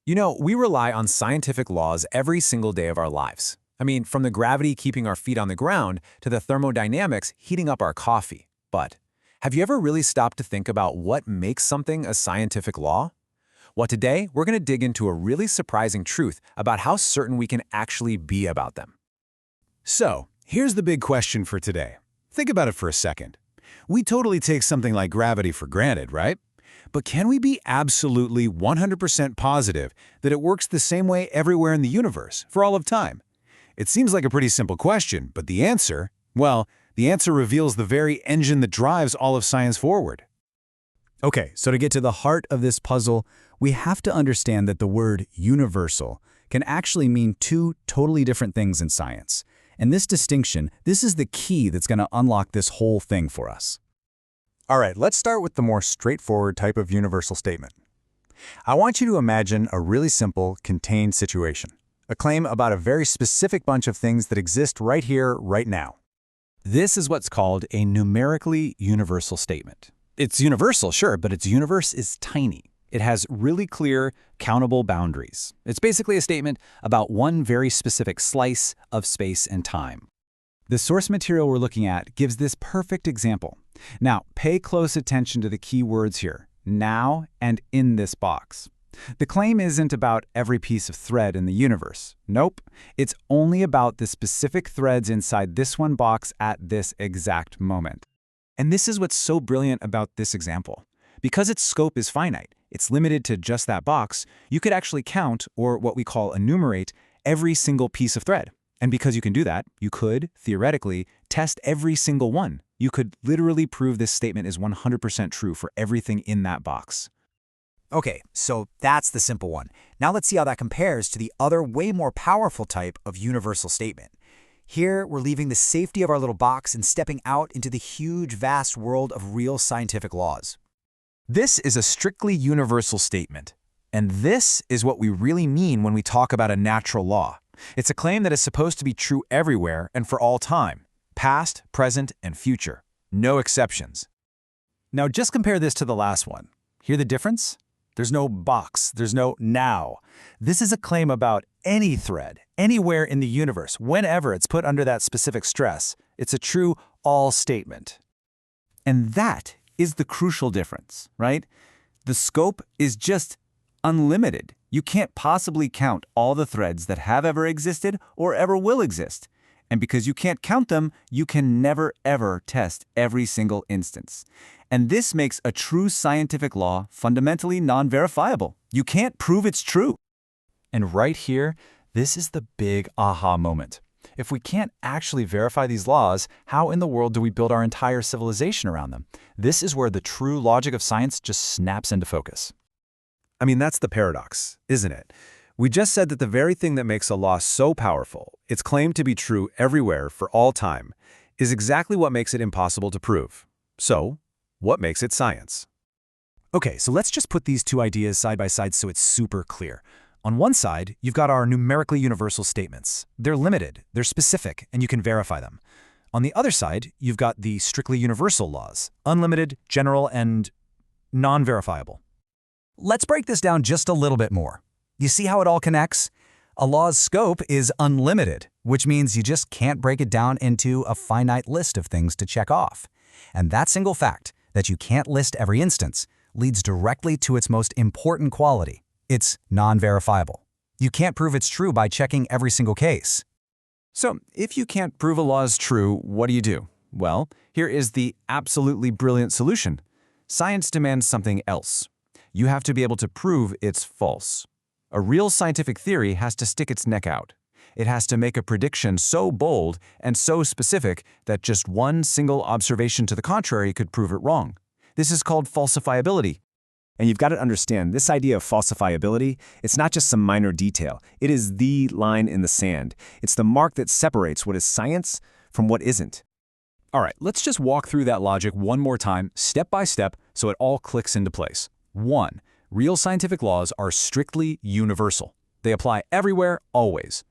You know, we rely on scientific laws every single day of our lives. I mean, from the gravity keeping our feet on the ground to the thermodynamics heating up our coffee. But have you ever really stopped to think about what makes something a scientific law? Well, today, we're going to dig into a really surprising truth about how certain we can actually be about them. So, here's the big question for today. Think about it for a second. We totally take something like gravity for granted, right? But can we be absolutely 100% positive that it works the same way everywhere in the universe, for all of time? It seems like a pretty simple question, but the answer, well, the answer reveals the very engine that drives all of science forward. Okay, so to get to the heart of this puzzle, we have to understand that the word universal can actually mean two totally different things in science. And this distinction, this is the key that's going to unlock this whole thing for us. All right, let's start with the more straightforward type of universal statement. I want you to imagine a really simple, contained situation, a claim about a very specific bunch of things that exist right here, right now. This is what's called a numerically universal statement. It's universal, sure, but its universe is tiny. It has really clear, countable boundaries. It's basically a statement about one very specific slice of space and time. The source material we're looking at gives this perfect example. Now, pay close attention to the key words here, now and in this box. The claim isn't about every piece of thread in the universe. Nope, it's only about the specific threads inside this one box at this exact moment. And this is what's so brilliant about this example. Because its scope is finite, it's limited to just that box, you could actually count, or what we call enumerate, every single piece of thread. And because you can do that, you could, theoretically, test every single one. You could literally prove this statement is 100% true for everything in that box. Okay, so that's the simple one. Now let's see how that compares to the other way more powerful type of universal statement. Here, we're leaving the safety of our little box and stepping out into the huge, vast world of real scientific laws. This is a strictly universal statement. And this is what we really mean when we talk about a natural law. It's a claim that is supposed to be true everywhere and for all time, past, present, and future. No exceptions. Now just compare this to the last one. Hear the difference? There's no box, there's no now. This is a claim about any thread, anywhere in the universe, whenever it's put under that specific stress. It's a true all statement. And that is the crucial difference, right? The scope is just unlimited. You can't possibly count all the threads that have ever existed or ever will exist. And because you can't count them, you can never ever test every single instance. And this makes a true scientific law fundamentally non-verifiable. You can't prove it's true. And right here, this is the big aha moment. If we can't actually verify these laws, how in the world do we build our entire civilization around them? This is where the true logic of science just snaps into focus. I mean, that's the paradox, isn't it? We just said that the very thing that makes a law so powerful, its claim to be true everywhere for all time, is exactly what makes it impossible to prove. So, what makes it science? Okay, so let's just put these two ideas side by side so it's super clear. On one side, you've got our numerically universal statements. They're limited, they're specific, and you can verify them. On the other side, you've got the strictly universal laws, unlimited, general, and non-verifiable. Let's break this down just a little bit more. You see how it all connects? A law's scope is unlimited, which means you just can't break it down into a finite list of things to check off. And that single fact, that you can't list every instance, leads directly to its most important quality. It's non-verifiable. You can't prove it's true by checking every single case. So, if you can't prove a law is true, what do? Well, here is the absolutely brilliant solution. Science demands something else. You have to be able to prove it's false. A real scientific theory has to stick its neck out. It has to make a prediction so bold and so specific that just one single observation to the contrary could prove it wrong. This is called falsifiability. And you've got to understand, this idea of falsifiability, it's not just some minor detail. It is the line in the sand. It's the mark that separates what is science from what isn't. All right, let's just walk through that logic one more time, step by step, so it all clicks into place. 1. Real scientific laws are strictly universal. They apply everywhere, always.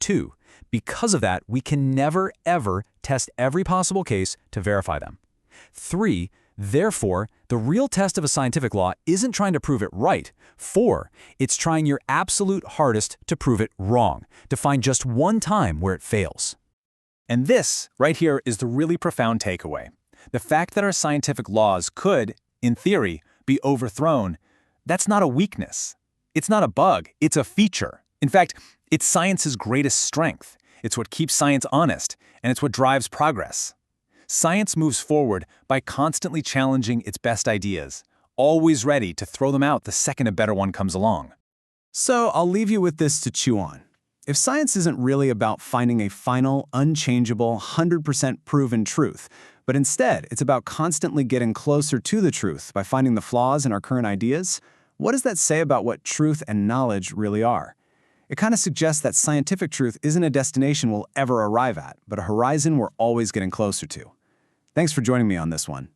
2. Because of that, we can never, ever test every possible case to verify them. 3. Therefore, the real test of a scientific law isn't trying to prove it right. 4, it's trying your absolute hardest to prove it wrong, to find just one time where it fails. And this, right here, is the really profound takeaway. The fact that our scientific laws could, in theory, be overthrown, that's not a weakness. It's not a bug, it's a feature. In fact, it's science's greatest strength. It's what keeps science honest, and it's what drives progress. Science moves forward by constantly challenging its best ideas, always ready to throw them out the second a better one comes along. So I'll leave you with this to chew on. If science isn't really about finding a final, unchangeable, 100% proven truth, but instead it's about constantly getting closer to the truth by finding the flaws in our current ideas, what does that say about what truth and knowledge really are? It kind of suggests that scientific truth isn't a destination we'll ever arrive at, but a horizon we're always getting closer to. Thanks for joining me on this one.